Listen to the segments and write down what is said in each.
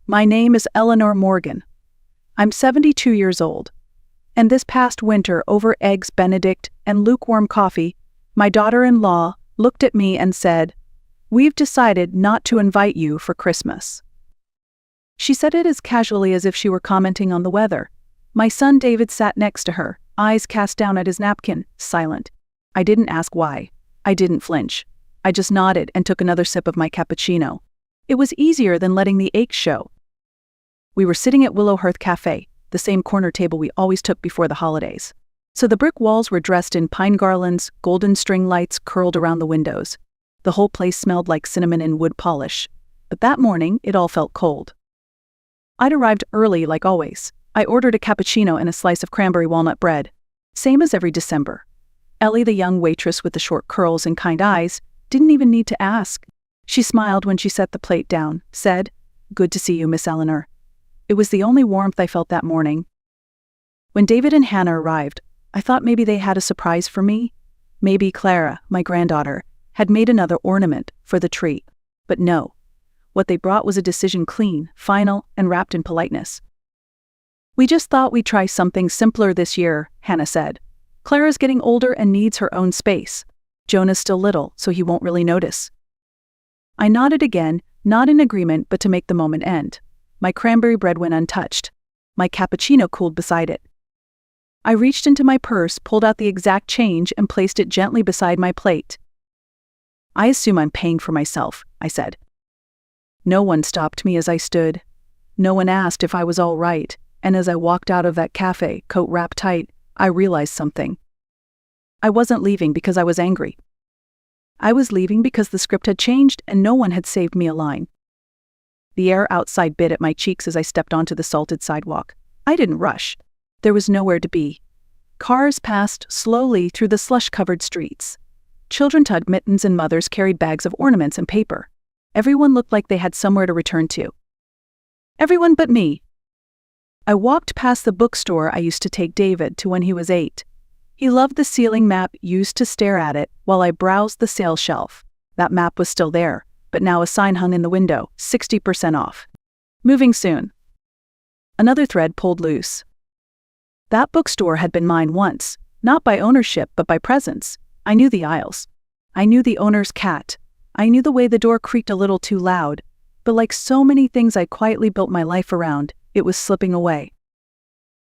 My name is Eleanor Morgan. I'm 72 years old. And this past winter, over eggs Benedict and lukewarm coffee, my daughter-in-law looked at me and said, "We've decided not to invite you for Christmas." She said it as casually as if she were commenting on the weather. My son David sat next to her, eyes cast down at his napkin, silent. I didn't ask why. I didn't flinch. I just nodded and took another sip of my cappuccino. It was easier than letting the ache show. We were sitting at Willowhearth Cafe, the same corner table we always took before the holidays. So the brick walls were dressed in pine garlands, golden string lights curled around the windows. The whole place smelled like cinnamon and wood polish. But that morning, it all felt cold. I'd arrived early like always. I ordered a cappuccino and a slice of cranberry walnut bread. Same as every December. Ellie, the young waitress with the short curls and kind eyes, didn't even need to ask. She smiled when she set the plate down, said, "Good to see you, Miss Eleanor." It was the only warmth I felt that morning. When David and Hannah arrived, I thought maybe they had a surprise for me. Maybe Clara, my granddaughter, had made another ornament for the tree. But no. What they brought was a decision clean, final, and wrapped in politeness. "We just thought we'd try something simpler this year," Hannah said. "Clara's getting older and needs her own space. Jonah's still little, so he won't really notice." I nodded again, not in agreement but to make the moment end. My cranberry bread went untouched. My cappuccino cooled beside it. I reached into my purse, pulled out the exact change, and placed it gently beside my plate. "I assume I'm paying for myself," I said. No one stopped me as I stood. No one asked if I was all right, and as I walked out of that cafe, coat wrapped tight, I realized something. I wasn't leaving because I was angry. I was leaving because the script had changed and no one had saved me a line. The air outside bit at my cheeks as I stepped onto the salted sidewalk. I didn't rush. There was nowhere to be. Cars passed slowly through the slush-covered streets. Children tugged mittens and mothers carried bags of ornaments and paper. Everyone looked like they had somewhere to return to. Everyone but me. I walked past the bookstore I used to take David to when he was 8. He loved the ceiling map, used to stare at it while I browsed the sales shelf. That map was still there, but now a sign hung in the window, 60% off. Moving soon. Another thread pulled loose. That bookstore had been mine once, not by ownership but by presence. I knew the aisles. I knew the owner's cat. I knew the way the door creaked a little too loud, but like so many things I quietly built my life around, it was slipping away.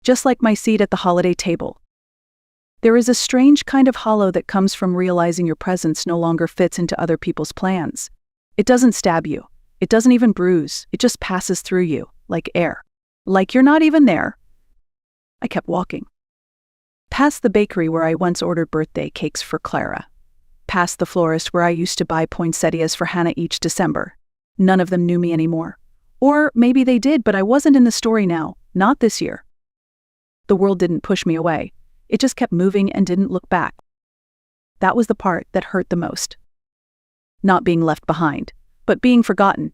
Just like my seat at the holiday table. There is a strange kind of hollow that comes from realizing your presence no longer fits into other people's plans. It doesn't stab you. It doesn't even bruise. It just passes through you, like air. Like you're not even there. I kept walking. Past the bakery where I once ordered birthday cakes for Clara. Past the florist where I used to buy poinsettias for Hannah each December. None of them knew me anymore. Or maybe they did, but I wasn't in the story now, not this year. The world didn't push me away. It just kept moving and didn't look back. That was the part that hurt the most. Not being left behind, but being forgotten.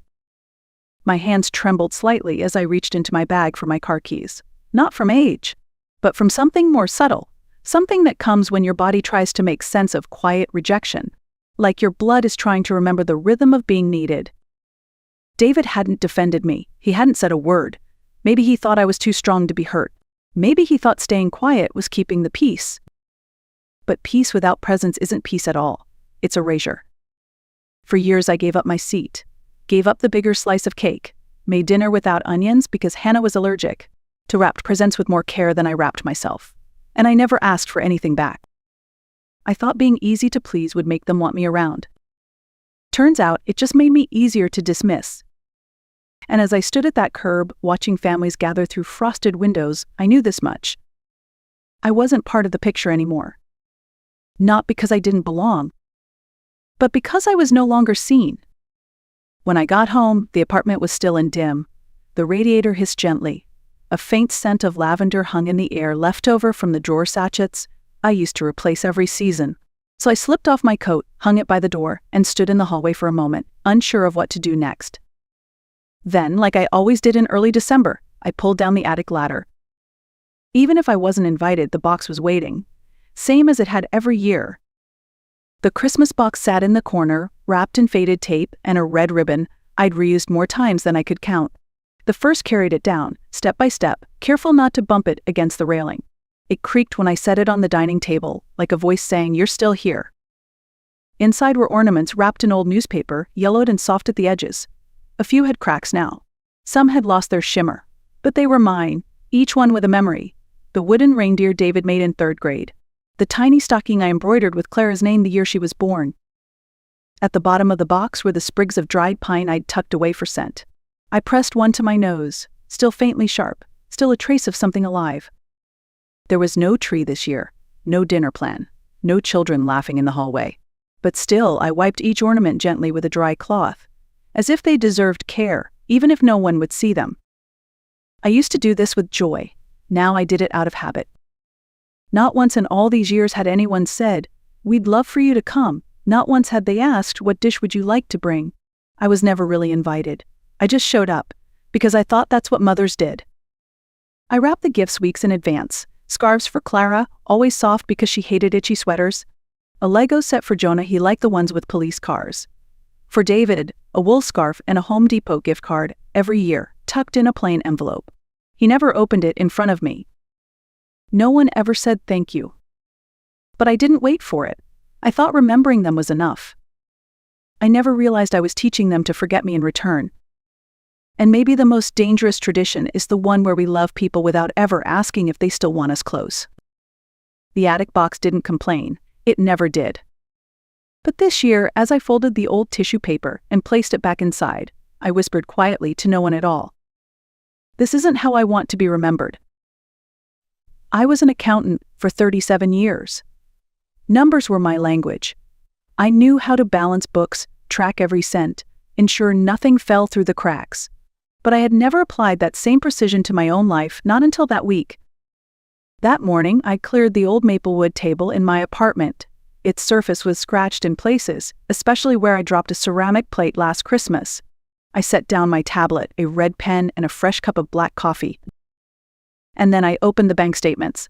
My hands trembled slightly as I reached into my bag for my car keys. Not from age, but from something more subtle. Something that comes when your body tries to make sense of quiet rejection. Like your blood is trying to remember the rhythm of being needed. David hadn't defended me. He hadn't said a word. Maybe he thought I was too strong to be hurt. Maybe he thought staying quiet was keeping the peace. But peace without presence isn't peace at all. It's erasure. For years I gave up my seat, gave up the bigger slice of cake, made dinner without onions because Hannah was allergic, to wrapped presents with more care than I wrapped myself. And I never asked for anything back. I thought being easy to please would make them want me around. Turns out it just made me easier to dismiss. And as I stood at that curb, watching families gather through frosted windows, I knew this much. I wasn't part of the picture anymore. Not because I didn't belong, but because I was no longer seen. When I got home, the apartment was still and dim. The radiator hissed gently. A faint scent of lavender hung in the air, left over from the drawer sachets I used to replace every season. So I slipped off my coat, hung it by the door, and stood in the hallway for a moment, unsure of what to do next. Then, like I always did in early December, I pulled down the attic ladder. Even if I wasn't invited, the box was waiting, same as it had every year. The Christmas box sat in the corner, wrapped in faded tape and a red ribbon I'd reused more times than I could count. The first carried it down, step by step, careful not to bump it against the railing. It creaked when I set it on the dining table, like a voice saying, "You're still here." Inside were ornaments wrapped in old newspaper, yellowed and soft at the edges. A few had cracks now. Some had lost their shimmer. But they were mine, each one with a memory. The wooden reindeer David made in 3rd grade. The tiny stocking I embroidered with Clara's name the year she was born. At the bottom of the box were the sprigs of dried pine I'd tucked away for scent. I pressed one to my nose, still faintly sharp, still a trace of something alive. There was no tree this year, no dinner plan, no children laughing in the hallway. But still, I wiped each ornament gently with a dry cloth, as if they deserved care, even if no one would see them. I used to do this with joy. Now I did it out of habit. Not once in all these years had anyone said, "We'd love for you to come." Not once had they asked, "What dish would you like to bring?" I was never really invited. I just showed up, because I thought that's what mothers did. I wrapped the gifts weeks in advance. Scarves for Clara, always soft because she hated itchy sweaters. A Lego set for Jonah, he liked the ones with police cars. For David, a wool scarf and a Home Depot gift card, every year, tucked in a plain envelope. He never opened it in front of me. No one ever said thank you. But I didn't wait for it. I thought remembering them was enough. I never realized I was teaching them to forget me in return. And maybe the most dangerous tradition is the one where we love people without ever asking if they still want us close. The attic box didn't complain. It never did. But this year, as I folded the old tissue paper and placed it back inside, I whispered quietly to no one at all, "This isn't how I want to be remembered." I was an accountant for 37 years. Numbers were my language. I knew how to balance books, track every cent, ensure nothing fell through the cracks. But I had never applied that same precision to my own life, not until that week. That morning, I cleared the old maplewood table in my apartment. Its surface was scratched in places, especially where I dropped a ceramic plate last Christmas. I set down my tablet, a red pen, and a fresh cup of black coffee. And then I opened the bank statements.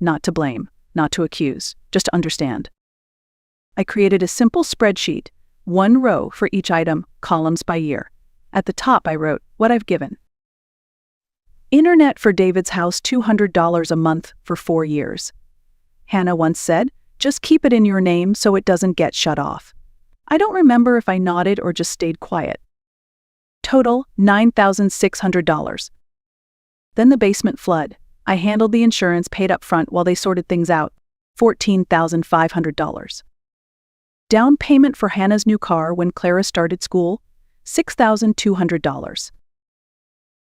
Not to blame, not to accuse, just to understand. I created a simple spreadsheet, one row for each item, columns by year. At the top I wrote, what I've given. Internet for David's house, $200 a month for 4 years. Hannah once said, just keep it in your name so it doesn't get shut off. I don't remember if I nodded or just stayed quiet. Total, $9,600. Then the basement flood. I handled the insurance, paid up front while they sorted things out, $14,500. Down payment for Hannah's new car when Clara started school, $6,200.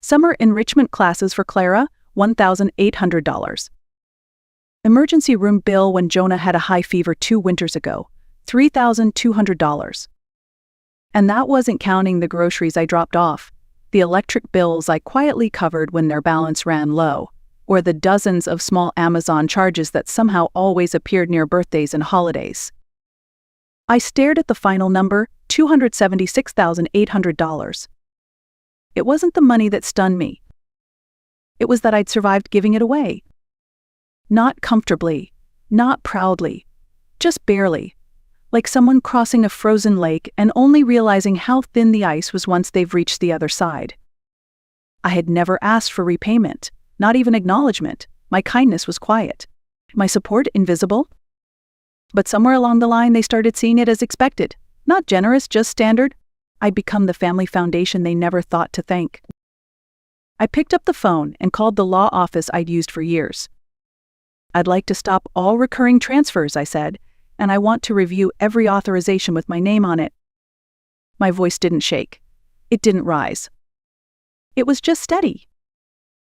Summer enrichment classes for Clara, $1,800. Emergency room bill when Jonah had a high fever 2 winters ago, $3,200. And that wasn't counting the groceries I dropped off, the electric bills I quietly covered when their balance ran low, or the dozens of small Amazon charges that somehow always appeared near birthdays and holidays. I stared at the final number, $276,800. It wasn't the money that stunned me. It was that I'd survived giving it away. Not comfortably, not proudly, just barely, like someone crossing a frozen lake and only realizing how thin the ice was once they've reached the other side. I had never asked for repayment, not even acknowledgement. My kindness was quiet. My support invisible. But somewhere along the line they started seeing it as expected, not generous, just standard. I'd become the family foundation they never thought to thank. I picked up the phone and called the law office I'd used for years. I'd like to stop all recurring transfers, I said, and I want to review every authorization with my name on it. My voice didn't shake. It didn't rise. It was just steady.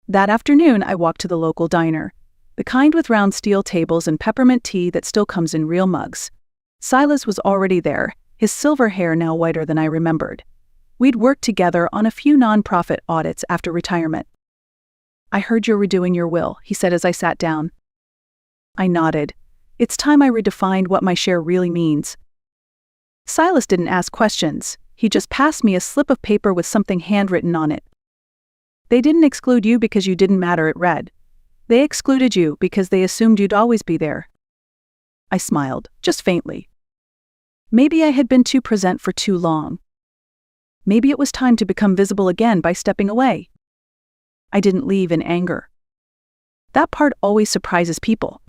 That afternoon, I walked to the local diner, the kind with round steel tables and peppermint tea that still comes in real mugs. Silas was already there, his silver hair now whiter than I remembered. We'd worked together on a few nonprofit audits after retirement. I heard you're redoing your will, he said as I sat down. I nodded. It's time I redefined what my share really means. Silas didn't ask questions. He just passed me a slip of paper with something handwritten on it. They didn't exclude you because you didn't matter, it read. They excluded you because they assumed you'd always be there. I smiled, just faintly. Maybe I had been too present for too long. Maybe it was time to become visible again by stepping away. I didn't leave in anger. That part always surprises people.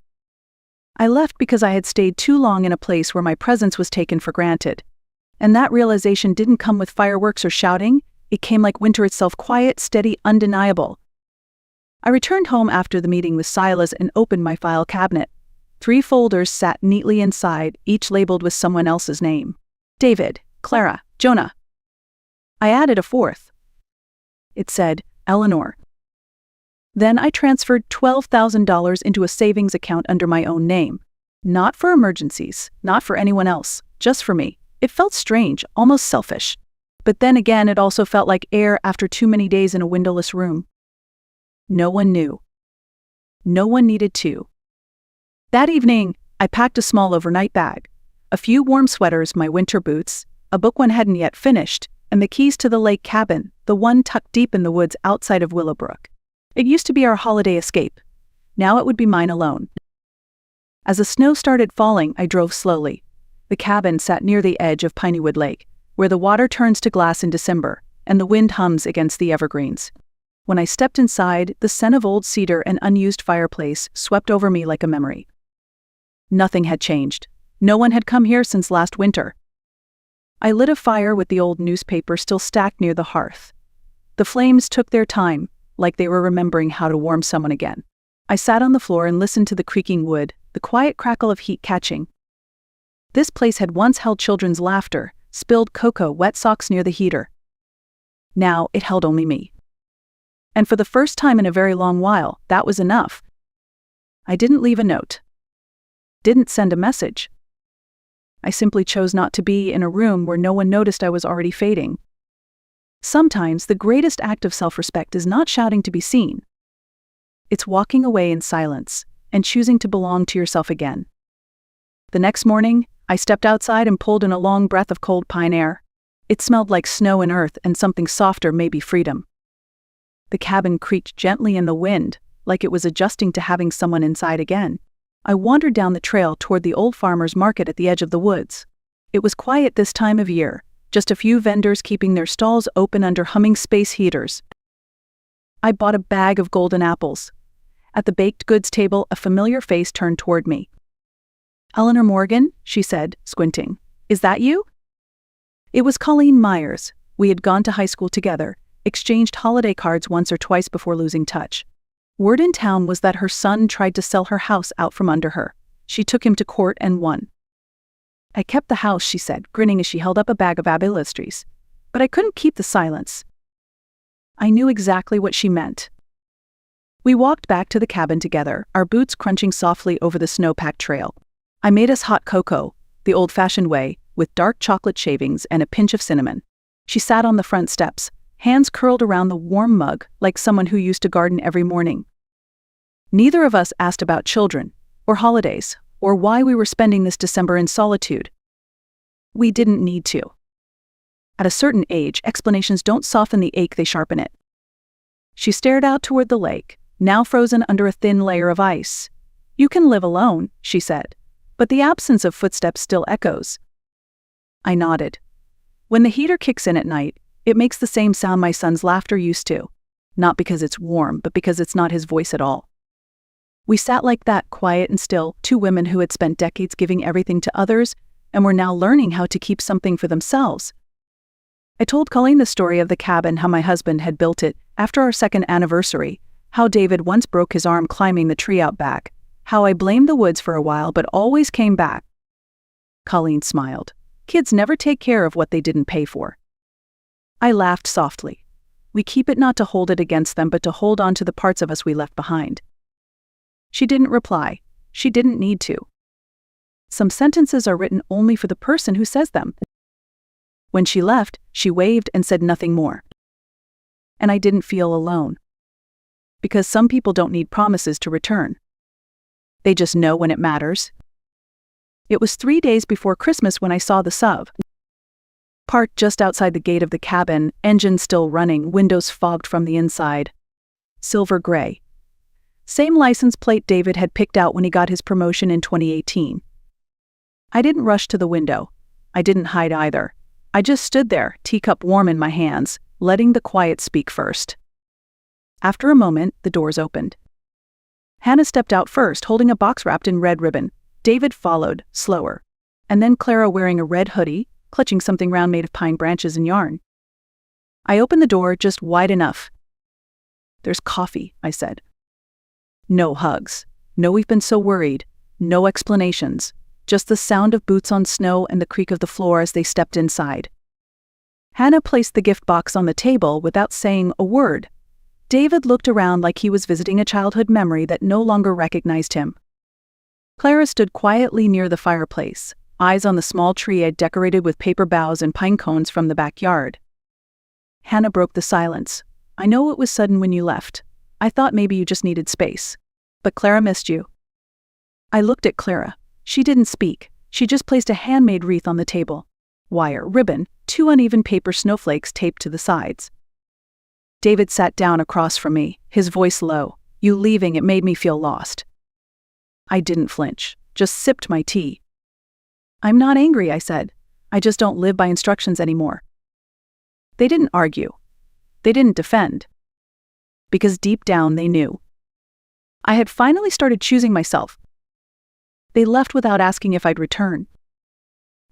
I left because I had stayed too long in a place where my presence was taken for granted. And that realization didn't come with fireworks or shouting, it came like winter itself, quiet, steady, undeniable. I returned home after the meeting with Silas and opened my file cabinet. 3 folders sat neatly inside, each labeled with someone else's name. David, Clara, Jonah. I added a 4th. It said, Eleanor. Then I transferred $12,000 into a savings account under my own name. Not for emergencies, not for anyone else, just for me. It felt strange, almost selfish. But then again, it also felt like air after too many days in a windowless room. No one knew. No one needed to. That evening, I packed a small overnight bag, a few warm sweaters, my winter boots, a book one hadn't yet finished, and the keys to the lake cabin, the one tucked deep in the woods outside of Willowbrook. It used to be our holiday escape. Now it would be mine alone. As the snow started falling, I drove slowly. The cabin sat near the edge of Pinywood Lake, where the water turns to glass in December, and the wind hums against the evergreens. When I stepped inside, the scent of old cedar and unused fireplace swept over me like a memory. Nothing had changed. No one had come here since last winter. I lit a fire with the old newspaper still stacked near the hearth. The flames took their time, like they were remembering how to warm someone again. I sat on the floor and listened to the creaking wood, the quiet crackle of heat catching. This place had once held children's laughter, spilled cocoa, wet socks near the heater. Now it held only me. And for the first time in a very long while, that was enough. I didn't leave a note. Didn't send a message. I simply chose not to be in a room where no one noticed I was already fading. Sometimes the greatest act of self-respect is not shouting to be seen. It's walking away in silence and choosing to belong to yourself again. The next morning, I stepped outside and pulled in a long breath of cold pine air. It smelled like snow and earth and something softer, maybe freedom. The cabin creaked gently in the wind, like it was adjusting to having someone inside again. I wandered down the trail toward the old farmer's market at the edge of the woods. It was quiet this time of year, just a few vendors keeping their stalls open under humming space heaters. I bought a bag of golden apples. At the baked goods table, a familiar face turned toward me. Eleanor Morgan, she said, squinting. Is that you? It was Colleen Myers. We had gone to high school together, exchanged holiday cards once or twice before losing touch. Word in town was that her son tried to sell her house out from under her. She took him to court and won. I kept the house, she said, grinning as she held up a bag of redditstories. But I couldn't keep the silence. I knew exactly what she meant. We walked back to the cabin together, our boots crunching softly over the snow-packed trail. I made us hot cocoa, the old-fashioned way, with dark chocolate shavings and a pinch of cinnamon. She sat on the front steps, hands curled around the warm mug like someone who used to garden every morning. Neither of us asked about children, or holidays, or why we were spending this December in solitude. We didn't need to. At a certain age, explanations don't soften the ache, they sharpen it. She stared out toward the lake, now frozen under a thin layer of ice. You can live alone, she said, but the absence of footsteps still echoes. I nodded. When the heater kicks in at night, it makes the same sound my son's laughter used to. Not because it's warm, but because it's not his voice at all. We sat like that, quiet and still, 2 women who had spent decades giving everything to others and were now learning how to keep something for themselves. I told Colleen the story of the cabin, how my husband had built it after our 2nd anniversary, how David once broke his arm climbing the tree out back, how I blamed the woods for a while but always came back. Colleen smiled. Kids never take care of what they didn't pay for. I laughed softly. We keep it not to hold it against them but to hold on to the parts of us we left behind. She didn't reply. She didn't need to. Some sentences are written only for the person who says them. When she left, she waved and said nothing more. And I didn't feel alone. Because some people don't need promises to return. They just know when it matters. It was 3 days before Christmas when I saw the sub. Parked just outside the gate of the cabin, engine still running, windows fogged from the inside. Silver gray. Same license plate David had picked out when he got his promotion in 2018. I didn't rush to the window. I didn't hide either. I just stood there, teacup warm in my hands, letting the quiet speak first. After a moment, the doors opened. Hannah stepped out first, holding a box wrapped in red ribbon. David followed, slower. And then Clara wearing a red hoodie, clutching something round made of pine branches and yarn. I opened the door just wide enough. "There's coffee," I said. No hugs. No, we've been so worried. No explanations. Just the sound of boots on snow and the creak of the floor as they stepped inside. Hannah placed the gift box on the table without saying a word. David looked around like he was visiting a childhood memory that no longer recognized him. Clara stood quietly near the fireplace, eyes on the small tree I'd decorated with paper boughs and pine cones from the backyard. Hannah broke the silence. "I know it was sudden when you left. I thought maybe you just needed space. But Clara missed you." I looked at Clara. She didn't speak. She just placed a handmade wreath on the table. Wire, ribbon, 2 uneven paper snowflakes taped to the sides. David sat down across from me, his voice low. "You leaving, it made me feel lost." I didn't flinch, just sipped my tea. "I'm not angry," I said. "I just don't live by instructions anymore." They didn't argue. They didn't defend. Because deep down they knew. I had finally started choosing myself. They left without asking if I'd return.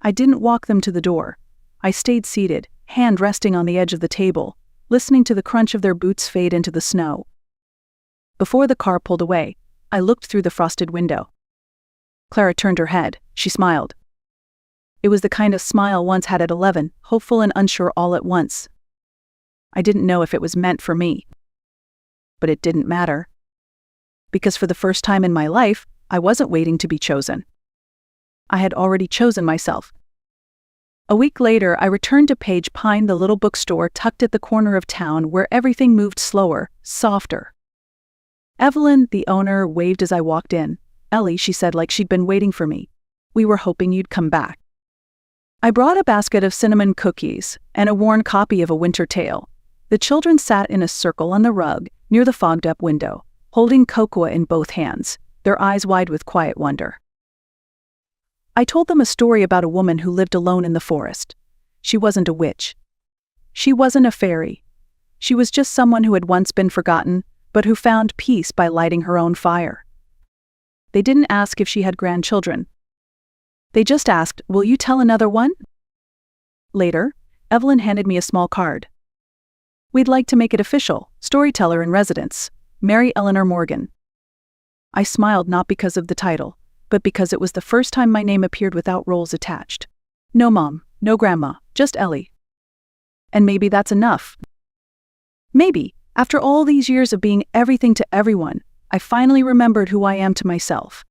I didn't walk them to the door. I stayed seated, hand resting on the edge of the table, listening to the crunch of their boots fade into the snow. Before the car pulled away, I looked through the frosted window. Clara turned her head. She smiled. It was the kind of smile once had at 11, hopeful and unsure all at once. I didn't know if it was meant for me. But it didn't matter. Because for the first time in my life, I wasn't waiting to be chosen. I had already chosen myself. A week later, I returned to Page Pine, the little bookstore tucked at the corner of town where everything moved slower, softer. Evelyn, the owner, waved as I walked in. "Ellie," she said like she'd been waiting for me. "We were hoping you'd come back." I brought a basket of cinnamon cookies and a worn copy of A Winter Tale. The children sat in a circle on the rug near the fogged-up window, holding cocoa in both hands, their eyes wide with quiet wonder. I told them a story about a woman who lived alone in the forest. She wasn't a witch. She wasn't a fairy. She was just someone who had once been forgotten, but who found peace by lighting her own fire. They didn't ask if she had grandchildren. They just asked, "Will you tell another one?" Later, Evelyn handed me a small card. "We'd like to make it official, storyteller in residence, Mary Eleanor Morgan." I smiled not because of the title, but because it was the first time my name appeared without roles attached. No mom, no grandma, just Ellie. And maybe that's enough. Maybe, after all these years of being everything to everyone, I finally remembered who I am to myself.